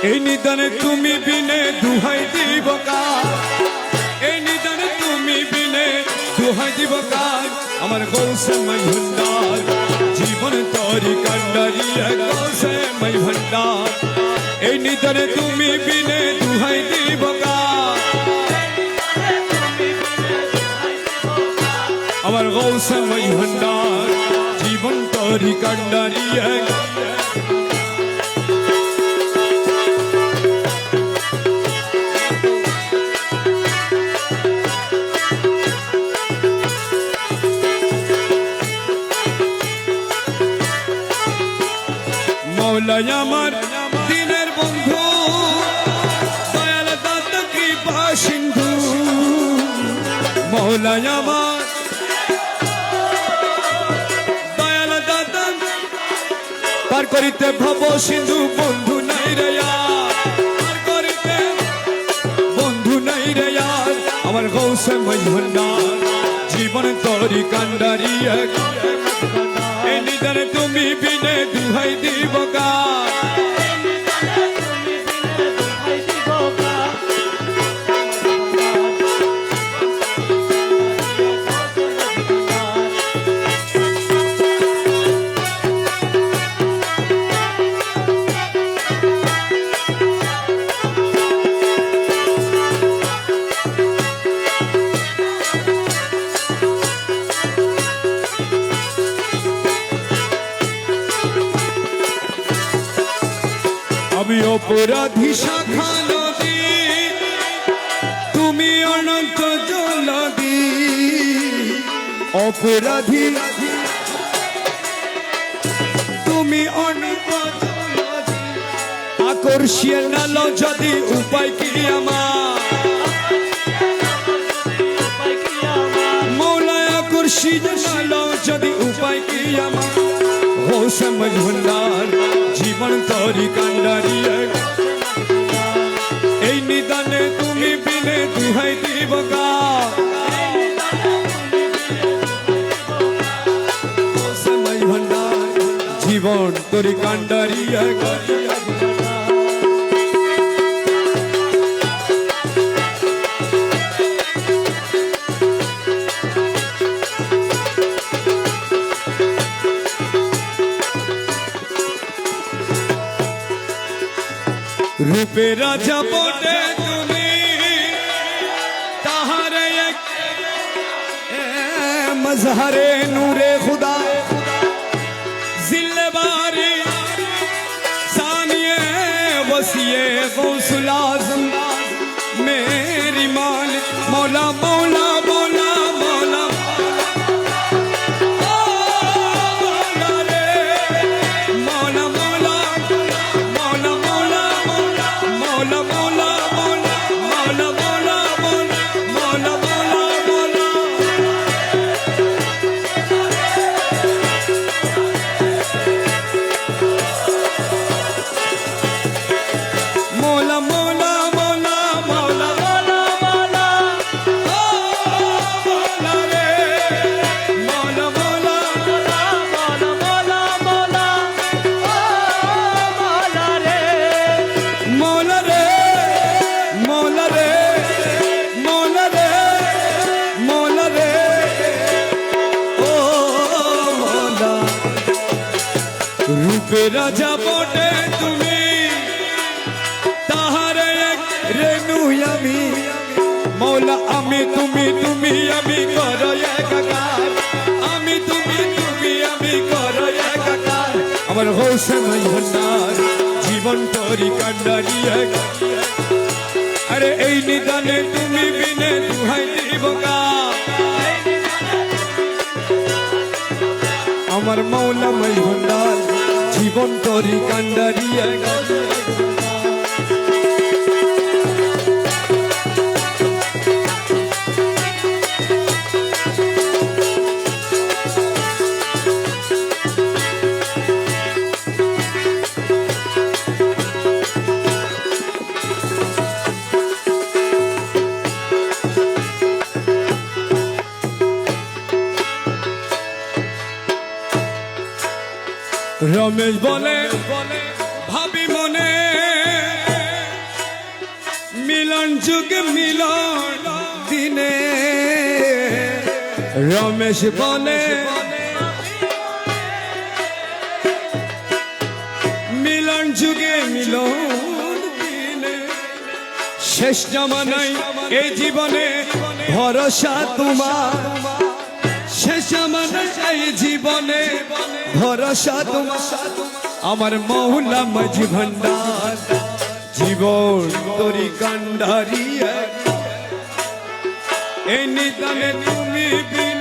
এই নিদানে তুমি বিনে দুহাই দিব কার, এই নিদানে তুমি বিনে দুহাই দিব কার। আমার গৌসে মাই ভান্ডার জীবন তরি কান্ডারি গৌসে মাই ভান্ডার। এই নিদানে তুমি বিনে দুহাই দিব কার, আমার গৌসে মাই ভান্ডার জীবন তরি কান্ডারি। মৌলাই আমার দিনের বন্ধু, দয়াল দাতা কৃপা সিন্ধু। মৌলাই আমার দয়াল দাতা পার করিতে ভব সিন্ধু। বন্ধু নাই রে পার করিতে বন্ধু নাই রে আমার গৌসে মাই ভান্ডার জীবন তরি কান্ডারি। এই নিদানে তুমি বিনে দুহাই দিব কার, আমি অপরাধী শাখা নদী, তুমি অনন্ত জলদি। অপরাধী তুমি অনন্ত জলদি, আকর্ষিয়ে নাল যদি উপায় কি আমার। মৌলা আকর্ষিয়ে নাল যদি উপায় কি আমার। গৌসে মাই ভান্ডার জীবন তরি কান্ডারি। এই নিদানে তুমি বিনে দুহাই দিব কার, গৌসে মাই ভান্ডার জীবন তরি কান্ডারি। রূপে রাজা বটে তুমি, তাহারে এক মজহরে নূরে খুদা। जिल्लेबारी सानिए वसिए गौसुल आज़म मेरी मालिक मौला मौला मौला मौला रूपे राजा बोटे तुम्हें ताहारे एक रेणु यामी मौला आमी तुम्ही आमी करो एकाकार आमी तुम्ही करो एकाकार আমার হোসে নাই ভান্ডার জীবন তোরি কান্ডারি আরে এই নিদানে তুমি বিনে দুহাই দিব কার আমার মৌলা মাই ভান্ডার জীবন তোরি কান্ডারি রমেশ বলে ভাবি মনে মিলন যুগে মিলন দিনে রমেশ বলে মিলন যুগে মিলন দিনে শেষ জামানায় এই জীবনে ভরসা তোমার শেষ জামানায় এই জীবনে ভরসা তোমার আমার মৌলা মাঝি ভান্ডার জীবন তরি কান্ডারি এই নিদানে তুমি বিন